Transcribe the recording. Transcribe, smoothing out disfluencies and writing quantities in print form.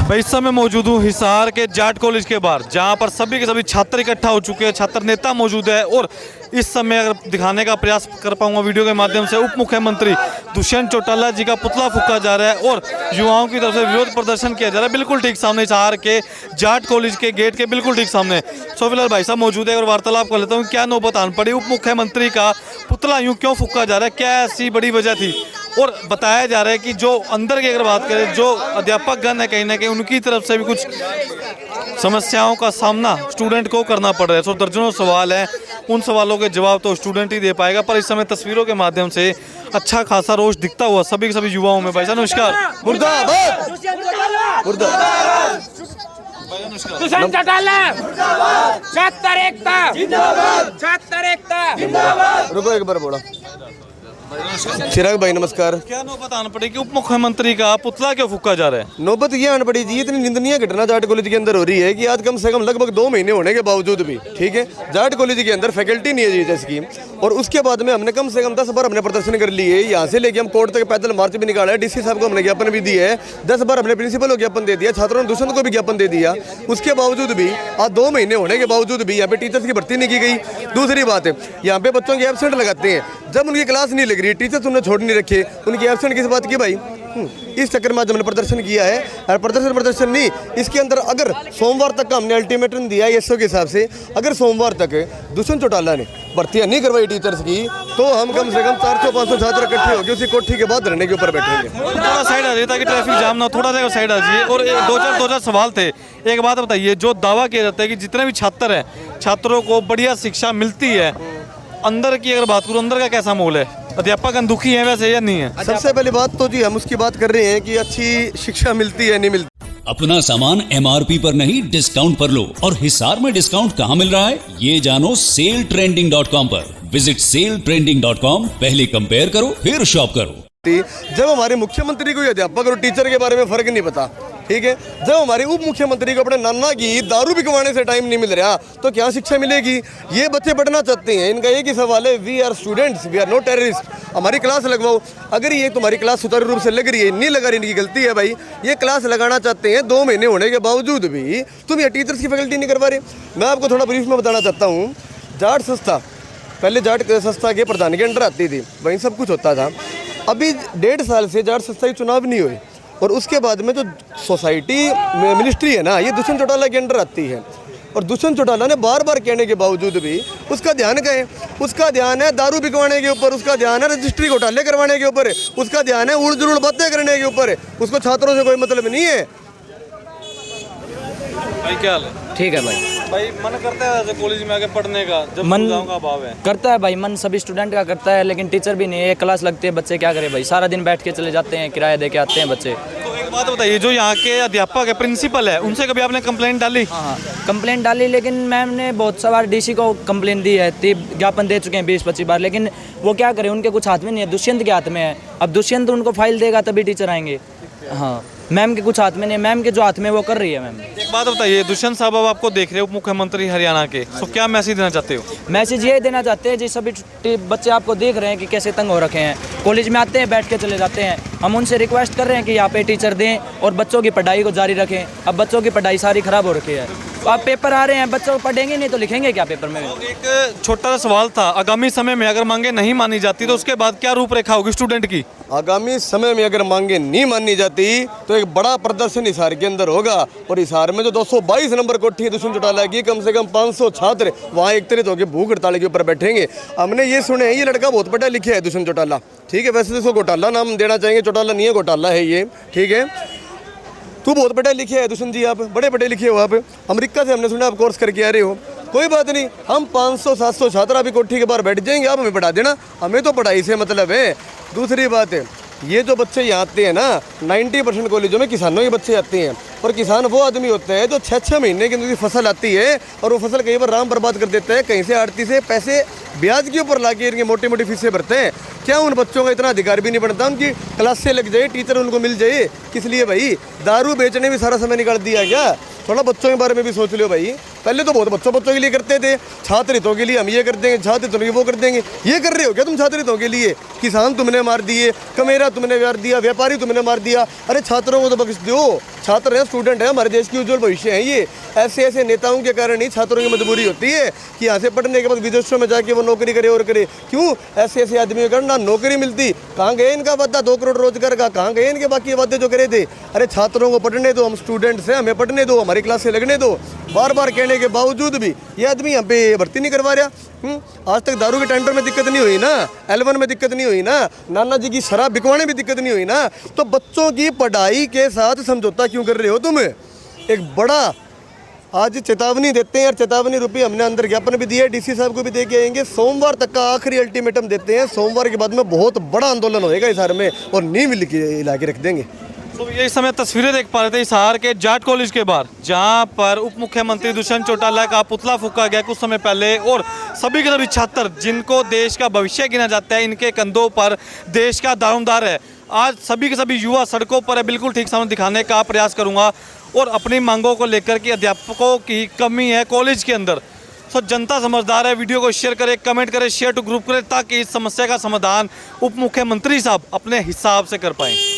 मैं इस समय मौजूद हूँ हिसार के जाट कॉलेज के बाहर, जहाँ पर सभी के सभी छात्र इकट्ठा हो चुके हैं, छात्र नेता मौजूद है। और इस समय अगर दिखाने का प्रयास कर पाऊंगा वीडियो के माध्यम से, उप मुख्यमंत्री दुष्यंत चौटाला जी का पुतला फूंका जा रहा है और युवाओं की तरफ से विरोध प्रदर्शन किया जा रहा है, बिल्कुल ठीक सामने हिसार के जाट कॉलेज के गेट के बिल्कुल ठीक सामने। सो फिलहाल भाई साहब मौजूद है और वार्तालाप कर लेता हूँ, क्या नौबत आन पड़ी, उप मुख्यमंत्री का पुतला यूँ क्यों फूंका जा रहा है, क्या ऐसी बड़ी वजह थी। और बताया जा रहा है कि जो अंदर की अगर बात करें, जो अध्यापक गण है कहीं ना कहीं उनकी तरफ से भी कुछ समस्याओं का सामना स्टूडेंट को करना पड़ रहा है। सो दर्जनों सवाल हैं, उन सवालों के जवाब तो स्टूडेंट ही दे पाएगा, पर इस समय तस्वीरों के माध्यम से अच्छा खासा रोष दिखता हुआ सभी के सभी युवाओं में। भाई साहब नमस्कार। मुर्दाबाद मुर्दाबाद दुष्यंत चौटाला छात्र एकता जिंदाबाद, छात्र एकता जिंदाबाद। रुको एक बार बोला। चिराग भाई नमस्कार। क्या नौबत आन पड़ी कि उप मुख्यमंत्री का पुतला क्यों फूंका जा रहा है? नौबत ये आन पड़ी जी, इतनी निंदनीय घटना जाट कॉलेज के अंदर हो रही है कि आज कम से कम लगभग 2 महीने होने के बावजूद भी, ठीक है, जाट कॉलेज के अंदर फैकल्टी नहीं है जी जिसकी। और उसके बाद में हमने कम से कम 10 बार हमने प्रदर्शन कर लिए, यहाँ से लेके हम कोर्ट तक पैदल मार्च भी निकाला है, डीसी साहब को हमने ज्ञापन भी दिया है, 10 बार हमने प्रिंसिपल को ज्ञापन दे दिया, छात्रों ने दुष्यंत को भी ज्ञापन दे दिया। उसके बावजूद भी आज 2 महीने होने के बावजूद भी यहाँ पे टीचर्स की भर्ती नहीं की गई। दूसरी बात है, यहाँ पे बच्चों की एब्सेंट लगाते हैं, जब उनकी क्लास नहीं लग रही, टीचर्स उन्हें छोड़ नहीं रखे, उनकी एब्सेंट किस बात की भाई? इस चक्कर में आज हमने प्रदर्शन किया है। और प्रदर्शन नहीं, इसके अंदर अगर सोमवार तक का हमने अल्टीमेटम दिया है एसओ के हिसाब से, अगर सोमवार तक दुष्यंत चौटाला ने भर्तियां नहीं करवाई टीचर्स की, तो हम कम से कम 400-500 छात्र इकट्ठे होकर उसी कोठी के बाद धरने के ऊपर बैठेंगे। थोड़ा साइड आ जाइए ताकि ट्रैफिक जाम ना हो, थोड़ा सा साइड आ जाइए। और 2-4 सवाल थे। एक बात बताइए, जो दावा किया जाता है कि जितने भी छात्र हैं, छात्रों को बढ़िया शिक्षा मिलती है, अंदर की अगर बात करूँ, अंदर का कैसा माहौल है? अध्यापक दुखी है वैसे या नहीं है? सबसे पहली बात तो जी हम उसकी बात कर रहे हैं कि अच्छी शिक्षा मिलती है नहीं मिलती। अपना सामान MRP पर नहीं डिस्काउंट पर लो। और हिसार में डिस्काउंट कहाँ मिल रहा है ये जानो सेलट्रेंडिंग.com पर। विजिट सेलट्रेंडिंग.com, पहले कंपेयर करो फिर शॉप करो। जब हमारे मुख्यमंत्री को अध्यापक और टीचर के बारे में फर्क नहीं पता, ठीक है, जब हमारे उप मुख्यमंत्री को अपने नाना की दारू बिकवाने से टाइम नहीं मिल रहा, तो क्या शिक्षा मिलेगी? ये बच्चे पढ़ना चाहते हैं, इनका एक ही सवाल है, we are students, we are not terrorist, हमारी क्लास लगवाओ। अगर ये तुम्हारी क्लास सुचारू रूप से लग रही है, नहीं लगा रही, इनकी गलती है भाई। ये क्लास लगाना चाहते हैं, 2 महीने होने के बावजूद भी तुम ये टीचर्स की फैकल्टी नहीं करवा रहे। मैं आपको थोड़ा ब्रीफ में बताना चाहता हूँ। जाट संस्था पहले जाट संस्था के प्रधान के अंडर आती थी, वहीं सब कुछ होता था। अभी 1.5 साल से जाट संस्था के चुनाव नहीं हुए, और उसके बाद में जो सोसाइटी मिनिस्ट्री है ना, ये दुष्यंत चौटाला के अंडर आती है। और दुष्यंत चौटाला ने बार बार कहने के बावजूद भी उसका ध्यान कहे, उसका ध्यान है दारू बिकवाने के ऊपर, उसका ध्यान है रजिस्ट्री घोटाले करवाने के ऊपर, उसका ध्यान है उड़ जुड़ बातें करने के ऊपर। उसको छात्रों से कोई मतलब नहीं है। भाई क्या हाल है? ठीक है भाई। भाई मन करता है कॉलेज में आके पढ़ने का, जब मन सुविधाओं का अभाव है? करता है भाई, मन सभी स्टूडेंट का करता है, लेकिन टीचर भी नहीं है। एक क्लास लगती है, बच्चे क्या करें भाई, सारा दिन बैठ के चले जाते हैं, किराया दे के आते हैं बच्चे। तो एक बात बताइए, जो यहाँ के अध्यापक है, प्रिंसिपल है, उनसे कभी आपने कंप्लेंट डाली? हाँ, कंप्लेंट डाली, लेकिन मैम ने बहुत सा बार डीसी को कंप्लेंट दी है, ज्ञापन दे चुके हैं 20-25 बार, लेकिन वो क्या करें, उनके कुछ हाथ में नहीं है, दुष्यंत के हाथ में है। अब दुष्यंत उनको फाइल देगा तभी टीचर आएंगे। हाँ, मैम के कुछ हाथ में नहीं, मैम के जो हाथ में वो कर रही है मैम। एक बात बताइए, दुष्यंत साहब अब आपको देख रहे हो, उप मुख्यमंत्री हरियाणा के, तो क्या मैसेज देना चाहते हो? मैसेज ये देना चाहते हैं जी, सभी बच्चे आपको देख रहे हैं कि कैसे तंग हो रखे हैं, कॉलेज में आते हैं बैठ के चले जाते हैं। हम उनसे रिक्वेस्ट कर रहे हैं कि यहाँ पे टीचर दें और बच्चों की पढ़ाई को जारी रखें। अब बच्चों की पढ़ाई सारी खराब हो रखी है, तो अब पेपर आ रहे हैं, बच्चों पढ़ेंगे नहीं तो लिखेंगे क्या पेपर में? एक छोटा सा सवाल था, आगामी समय में अगर मांगे नहीं मानी जाती तो उसके बाद क्या रूपरेखा होगी स्टूडेंट की? आगामी समय में अगर मांगे नहीं मानी जाती तो एक बड़ा प्रदर्शन हिसार के अंदर होगा। और हिसार में जो 222 नंबर कोठी है दुष्यंत चौटाला की, कम से कम 500 छात्र वहाँ एकत्रित होकर भूख हड़ताल के ऊपर बैठेंगे। हमने ये सुने हैं, ये लड़का बहुत पढ़ा लिखा है दुष्यंत चौटाला, ठीक है, वैसे तो इसको घोटाला नाम देना चाहेंगे, चौटाला नहीं है, घोटाला है ये, ठीक है। तू बहुत पढ़े लिखे है दुष्यंत जी, आप बड़े पढ़े लिखे हो, आप अमेरिका से हमने सुना आप कोर्स करके आ रहे हो, कोई बात नहीं, हम 500-700 छात्र अभी कोठी के बाहर बैठ जाएंगे, आप हमें पढ़ा देना, हमें तो पढ़ाई से मतलब है। दूसरी बात है, ये जो बच्चे यहाँ आते हैं ना, 90% कॉलेजों में किसानों के बच्चे आते हैं, और किसान वो आदमी होते हैं जो 6-6 महीने की उनकी फसल आती है और वो फसल कहीं पर राम बर्बाद कर देते हैं, कहीं से आड़ती से पैसे ब्याज के ऊपर लाके इनकी मोटी मोटी फीसें भरते हैं। क्या उन बच्चों का इतना अधिकार भी नहीं बनता, उनकी क्लास से लग जाए, टीचर उनको मिल जाए? किस लिए भाई? दारू बेचने में सारा समय निकाल दिया क्या? थोड़ा बच्चों के बारे में भी सोच लो भाई। पहले तो बहुत बच्चों के लिए करते थे, छात्र हितों के लिए हम ये कर देंगे, छात्र हितों के लिए वो कर देंगे। ये कर रहे हो क्या तुम छात्र हितों के लिए? किसान तुमने मार दिए, कमेरा तुमने मार दिया, व्यापारी तुमने मार दिया। अरे छात्रों को तो बख्श दो, छात्र हैं, स्टूडेंट हैं, हमारे देश की उज्जवल भविष्य है। ये ऐसे ऐसे नेताओं के कारण ही छात्रों की मजबूरी होती है कि यहाँ से पढ़ने के बाद विदेशों में जाके वो नौकरी करे और करे। क्यों ऐसे ऐसे आदमियों को ना नौकरी मिलती? कहाँ गए इनका वादा 2 करोड़ रोजगार का? कहाँ गए इनके बाकी वादे जो करे थे? अरे छात्रों को पढ़ने दो, हम स्टूडेंट्स हैं, हमें पढ़ने दो, हमारी क्लासें लगने दो। बार बार कहने के बावजूद भी ये आदमी यहाँ पे भर्ती नहीं करवा रहा। आज तक दारू के टेंडर में दिक्कत नहीं हुई ना, L1 में दिक्कत नहीं हुई ना, नाना जी की शराब बिकवाने में दिक्कत नहीं हुई ना, तो बच्चों की पढ़ाई के साथ समझौता क्यों कर रहे हो तुम? एक बड़ा आज चेतावनी देते हैं, और चेतावनी रूपी हमने अंदर ज्ञापन भी दिया है, डीसी साहब को भी दे के आएंगे। सोमवार तक का आखिरी अल्टीमेटम देते हैं। सोमवार के बाद में बहुत बड़ा आंदोलन होएगा हिसार में और नींव ला के रख देंगे। तो ये समय तस्वीरें देख पा रहे थे हिसार के जाट कॉलेज के बाहर, जहां पर उप मुख्यमंत्री दुष्यंत चौटाला का पुतला फूंका गया कुछ समय पहले, और सभी के सभी छात्र जिनको देश का भविष्य गिना जाता है, इनके कंधों पर देश का दारोमदार है। आज सभी के सभी युवा सड़कों पर है। बिल्कुल ठीक समय दिखाने का प्रयास करूंगा और अपनी मांगों को लेकर कि अध्यापकों की कमी है कॉलेज के अंदर। सो जनता समझदार है। वीडियो को शेयर करें, कमेंट करें, शेयर टू ग्रुप करें, ताकि इस समस्या का समाधान उप मुख्यमंत्री साहब अपने हिसाब से कर पाएं।